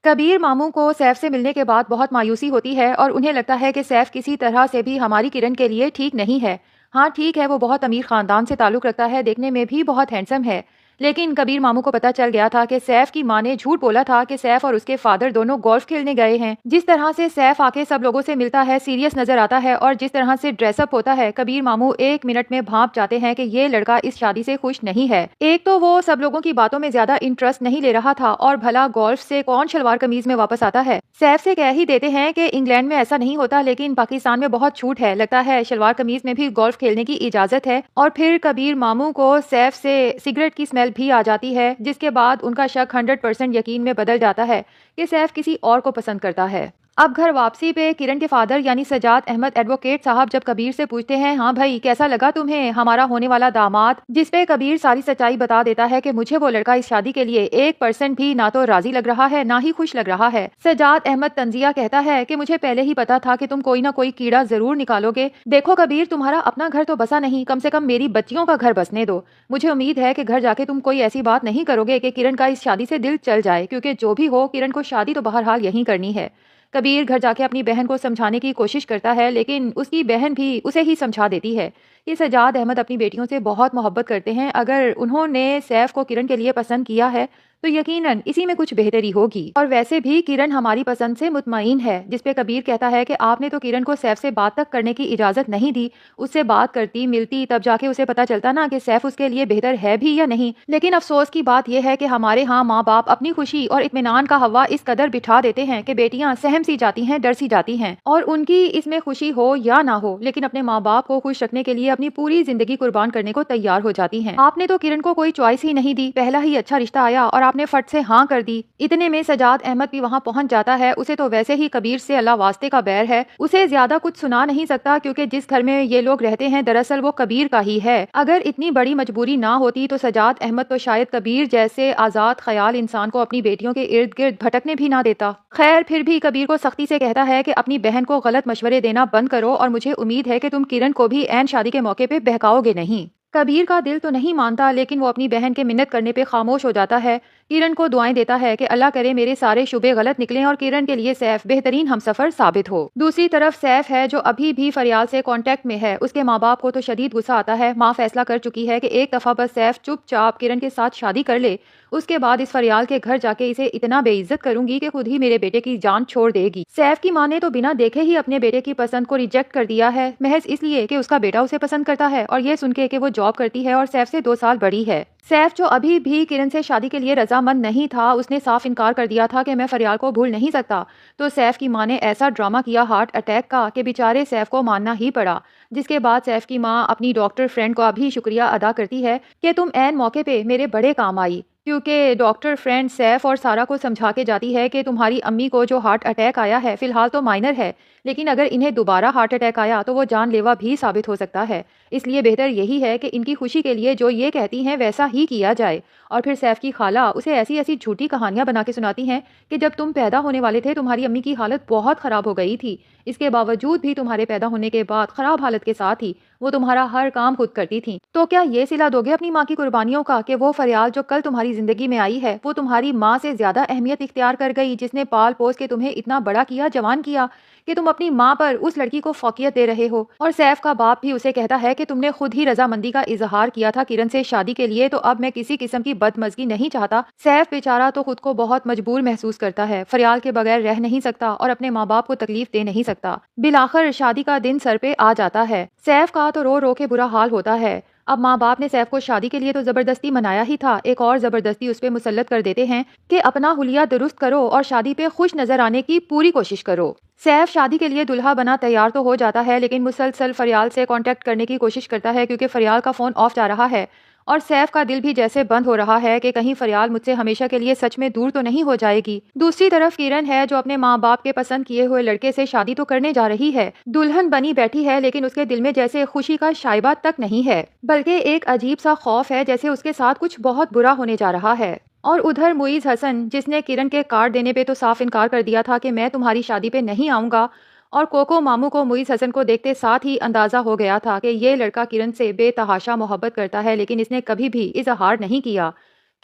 कबीर मामू को सैफ से मिलने के बाद बहुत मायूसी होती है और उन्हें लगता है कि सैफ किसी तरह से भी हमारी किरण के लिए ठीक नहीं है। हाँ ठीक है, वो बहुत अमीर खानदान से ताल्लुक रखता है, देखने में भी बहुत हैंडसम है। लेकिन कबीर मामू को पता चल गया था कि सैफ की माँ ने झूठ बोला था कि सैफ और उसके फादर दोनों गोल्फ खेलने गए हैं। जिस तरह से सैफ आके सब लोगों से मिलता है, सीरियस नजर आता है और जिस तरह से ड्रेसअप होता है, कबीर मामू एक मिनट में भांप जाते हैं कि ये लड़का इस शादी से खुश नहीं है। एक तो वो सब लोगों की बातों में ज्यादा इंटरेस्ट नहीं ले रहा था और भला गोल्फ से कौन शलवार कमीज में वापस आता है। सैफ से कह ही देते हैं कि इंग्लैंड में ऐसा नहीं होता, लेकिन पाकिस्तान में बहुत छूट है, लगता है शलवार कमीज में भी गोल्फ खेलने की इजाजत है। और फिर कबीर मामू को सैफ से सिगरेट की स्मेल भी आ जाती है, जिसके बाद उनका शक 100% यकीन में बदल जाता है कि सैफ किसी और को पसंद करता है। अब घर वापसी पे किरण के फादर यानी सजाद अहमद एडवोकेट साहब जब कबीर से पूछते हैं, हाँ भाई कैसा लगा तुम्हें हमारा होने वाला दामाद, जिसपे कबीर सारी सच्चाई बता देता है कि मुझे वो लड़का इस शादी के लिए 1% भी ना तो राजी लग रहा है ना ही खुश लग रहा है। सजाद अहमद तंजिया कहता है कि मुझे पहले ही पता था कि तुम कोई ना कोई कीड़ा जरूर निकालोगे। देखो कबीर, तुम्हारा अपना घर तो बसा नहीं, कम से कम मेरी बच्चियों का घर बसने दो। मुझे उम्मीद है कि घर जाके तुम कोई ऐसी बात नहीं करोगे कि किरण का इस शादी से दिल चल जाए, क्योंकि जो भी हो किरण को शादी तो बहरहाल यहीं करनी है। कबीर घर जाके अपनी बहन को समझाने की कोशिश करता है, लेकिन उसकी बहन भी उसे ही समझा देती है कि सजाद अहमद अपनी बेटियों से बहुत मोहब्बत करते हैं। अगर उन्होंने सैफ को किरण के लिए पसंद किया है तो यकीनन इसी में कुछ बेहतरी होगी, और वैसे भी किरण हमारी पसंद से मुतमईन है। जिसपे कबीर कहता है कि आपने तो किरण को सैफ से बात तक करने की इजाजत नहीं दी, उससे बात करती मिलती तब जाके उसे पता चलता ना कि सैफ उसके लिए बेहतर है भी या नहीं। लेकिन अफसोस की बात यह है कि हमारे यहाँ माँ बाप अपनी खुशी और इत्मीनान का हवा इस कदर बिठा देते हैं कि बेटियां सहम सी जाती हैं, डर सी जाती हैं, और उनकी इसमें खुशी हो या ना हो, लेकिन अपने माँ बाप को खुश रखने के लिए अपनी पूरी जिंदगी कुर्बान करने को तैयार हो जाती हैं। आपने तो किरण को कोई चॉइस ही नहीं दी, पहला ही अच्छा रिश्ता आया और आपने फट से हाँ कर दी। इतने में सजाद अहमद भी वहाँ पहुँच जाता है। उसे तो वैसे ही कबीर से अल्लाह वास्ते का बैर है, उसे ज्यादा कुछ सुना नहीं सकता, क्योंकि जिस घर में ये लोग रहते हैं दरअसल वो कबीर का ही है। अगर इतनी बड़ी मजबूरी ना होती तो सजाद अहमद तो शायद कबीर जैसे आजाद ख्याल इंसान को अपनी बेटियों के इर्द गिर्द भटकने भी ना देता। खैर फिर भी कबीर को सख्ती से कहता है कि अपनी बहन को गलत मशवरे देना बंद करो और मुझे उम्मीद है कि तुम किरण को भी ऐन शादी के मौके पे बहकाओगे नहीं। कबीर का दिल तो नहीं मानता, लेकिन वो अपनी बहन के मिन्नत करने पे खामोश हो जाता है। किरण को दुआएं देता है कि अल्लाह करे मेरे सारे शुबे गलत निकलें और किरण के लिए सैफ बेहतरीन हमसफर साबित हो। दूसरी तरफ सैफ है जो अभी भी फरियाल से कांटेक्ट में है। उसके माँ बाप को तो शदीद गुस्सा आता है। माँ फैसला कर चुकी है कि एक दफा बस सैफ चुपचाप किरण के साथ शादी कर ले, उसके बाद इस फरियाल के घर जाके इसे इतना बेइज्जत करूंगी कि खुद ही मेरे बेटे की जान छोड़ देगी। सैफ की माँ ने तो बिना देखे ही अपने बेटे की पसंद को रिजेक्ट कर दिया है, महज इसलिए कि उसका बेटा उसे पसंद करता है, और ये सुन के कि वो जॉब करती है और सैफ से 2 साल बड़ी है। सैफ जो अभी भी किरण से शादी के लिए रजामंद नहीं था, उसने साफ इनकार कर दिया था कि मैं फरियाल को भूल नहीं सकता। तो सैफ की माँ ने ऐसा ड्रामा किया हार्ट अटैक का कि बेचारे सैफ को मानना ही पड़ा। जिसके बाद सैफ की माँ अपनी डॉक्टर फ्रेंड का भी शुक्रिया अदा करती है कि तुम ऐन मौके पे मेरे बड़े काम आई, क्योंकि डॉक्टर फ्रेंड सैफ और सारा को समझा के जाती है कि तुम्हारी अम्मी को जो हार्ट अटैक आया है फिलहाल तो माइनर है, लेकिन अगर इन्हें दोबारा हार्ट अटैक आया तो वो जानलेवा भी साबित हो सकता है। इसलिए बेहतर यही है कि इनकी खुशी के लिए जो ये कहती हैं वैसा ही किया जाए। और फिर सैफ की खाला उसे ऐसी ऐसी झूठी कहानियां बना के सुनाती हैं कि जब तुम पैदा होने वाले थे तुम्हारी अम्मी की हालत बहुत खराब हो गई थी, इसके बावजूद भी तुम्हारे पैदा होने के बाद खराब हालत के साथ ही वो तुम्हारा हर काम खुद करती थी। तो क्या ये सिला दोगे अपनी माँ की कुर्बानियों का कि वो फरियाल जो कल तुम्हारी जिंदगी में आई है वो तुम्हारी माँ से ज्यादा अहमियत इख्तियार कर गई, जिसने पाल पोस के तुम्हें इतना बड़ा किया, जवान किया, कि तुम अपनी माँ पर उस लड़की को फौकियत दे रहे हो। और सैफ का बाप भी उसे कहता है कि तुमने खुद ही रजामंदी का इजहार किया था किरण से शादी के लिए, तो अब मैं किसी किस्म की बदमजगी नहीं चाहता। सैफ बेचारा तो खुद को बहुत मजबूर महसूस करता है, फरियाल के बगैर रह नहीं सकता और अपने माँ बाप को तकलीफ दे नहीं सकता। बिलाखिर शादी का दिन सर पे आ जाता है। सैफ का तो रो रो के बुरा हाल होता है। अब माँ बाप ने सैफ को शादी के लिए तो जबरदस्ती मनाया ही था, एक और जबरदस्ती उस पे मुसल्लत कर देते हैं कि अपना हुलिया दुरुस्त करो और शादी पे खुश नजर आने की पूरी कोशिश करो। सैफ शादी के लिए दुल्हा बना तैयार तो हो जाता है, लेकिन मुसलसल फरियाल से कांटेक्ट करने की कोशिश करता है, क्योंकि फरियाल का फोन ऑफ जा रहा है और सैफ का दिल भी जैसे बंद हो रहा है कि कहीं फरियाल मुझसे हमेशा के लिए सच में दूर तो नहीं हो जाएगी। दूसरी तरफ किरण है जो अपने माँ बाप के पसंद किए हुए लड़के से शादी तो करने जा रही है, दुल्हन बनी बैठी है, लेकिन उसके दिल में जैसे खुशी का शायबा तक नहीं है, बल्कि एक अजीब सा खौफ है जैसे उसके साथ कुछ बहुत बुरा होने जा रहा है। और उधर मुईज हसन, जिसने किरण के कार्ड देने पे तो साफ इनकार कर दिया था कि मैं तुम्हारी शादी पे नहीं आऊंगा, और कोको मामू को मुईज हसन को देखते साथ ही अंदाजा हो गया था कि ये लड़का किरण से बेतहाशा मोहब्बत करता है, लेकिन इसने कभी भी इजहार नहीं किया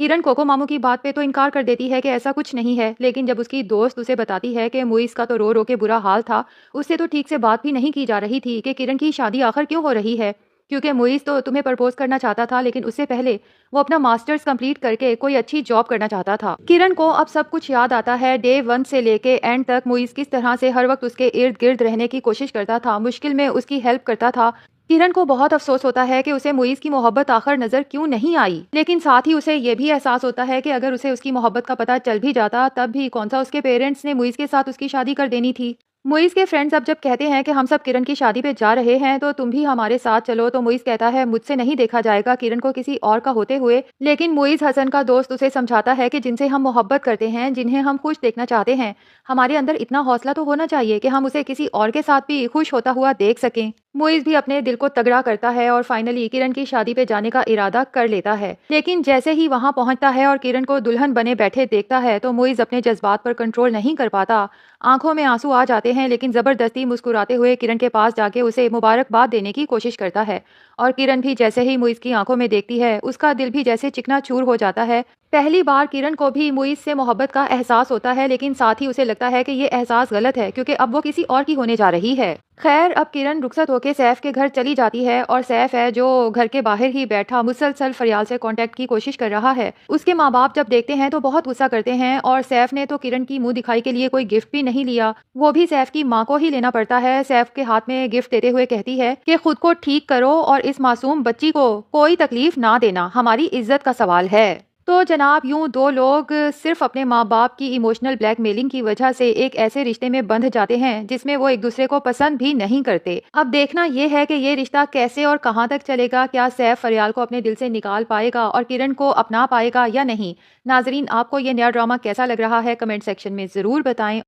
किरण कोको मामू की बात पे तो इनकार कर देती है कि ऐसा कुछ नहीं है, लेकिन जब उसकी दोस्त उसे बताती है कि मुइज़ का तो रो रो के बुरा हाल था, उससे तो ठीक से बात भी नहीं की जा रही थी कि किरण की शादी आखिर क्यों हो रही है, क्योंकि मुइज़ तो तुम्हें प्रपोज करना चाहता था, लेकिन उससे पहले वो अपना मास्टर्स कंप्लीट करके कोई अच्छी जॉब करना चाहता था। किरण को अब सब कुछ याद आता है, डे 1 से लेके एंड तक मुइज़ किस तरह से हर वक्त उसके इर्द गिर्द रहने की कोशिश करता था, मुश्किल में उसकी हेल्प करता था। किरण को बहुत अफसोस होता है कि उसे मुइज़ की मोहब्बत आखिर नजर क्यों नहीं आई, लेकिन साथ ही उसे ये भी एहसास होता है कि अगर उसे उसकी मोहब्बत का पता चल भी जाता तब भी कौन सा उसके पेरेंट्स ने मुइज़ के साथ उसकी शादी कर देनी थी। मुइज़ के फ्रेंड्स अब जब कहते हैं कि हम सब किरण की शादी पे जा रहे हैं तो तुम भी हमारे साथ चलो, तो मुइज़ कहता है मुझसे नहीं देखा जाएगा किरण को किसी और का होते हुए। लेकिन मुइज़ हसन का दोस्त उसे समझाता है कि जिनसे हम मोहब्बत करते हैं, जिन्हें हम खुश देखना चाहते हैं, हमारे अंदर इतना हौसला तो होना चाहिए कि हम उसे किसी और के साथ भी खुश होता हुआ देख सकें। मुइज़ भी अपने दिल को तगड़ा करता है और फाइनली किरण की शादी पे जाने का इरादा कर लेता है। लेकिन जैसे ही वहां पहुंचता है और किरण को दुल्हन बने बैठे देखता है तो मुइज़ अपने जज्बात पर कंट्रोल नहीं कर पाता। आंखों में आंसू आ जाते हैं, लेकिन जबरदस्ती मुस्कुराते हुए किरण के पास जाके उसे मुबारकबाद देने की कोशिश करता है। और किरण भी जैसे ही मुइज़ की आंखों में देखती है, उसका दिल भी जैसे चिकनाचूर हो जाता है। पहली बार किरण को भी मुइज़ से मोहब्बत का एहसास होता है, लेकिन साथ ही उसे लगता है कि ये एहसास गलत है, क्योंकि अब वो किसी और की होने जा रही है। खैर, अब किरण रुखसत होकर सैफ के घर चली जाती है और सैफ है जो घर के बाहर ही बैठा मुसलसल फरियाल से कांटेक्ट की कोशिश कर रहा है। उसके माँ बाप जब देखते हैं तो बहुत गुस्सा करते हैं और सैफ ने तो किरण की मुंह दिखाई के लिए कोई गिफ्ट भी नहीं लिया, वो भी सैफ की माँ को ही लेना पड़ता है। सैफ के हाथ में गिफ्ट देते हुए कहती है कि खुद को ठीक करो और इस मासूम बच्ची को कोई तकलीफ ना देना, हमारी इज्जत का सवाल है। तो जनाब, यूं दो लोग सिर्फ अपने माँ बाप की इमोशनल ब्लैकमेलिंग की वजह से एक ऐसे रिश्ते में बंध जाते हैं जिसमें वो एक दूसरे को पसंद भी नहीं करते। अब देखना यह है कि ये रिश्ता कैसे और कहां तक चलेगा। क्या सैफ फरियाल को अपने दिल से निकाल पाएगा और किरण को अपना पाएगा या नहीं। नाजरीन, आपको ये नया ड्रामा कैसा लग रहा है, कमेंट सेक्शन में जरूर बताएं।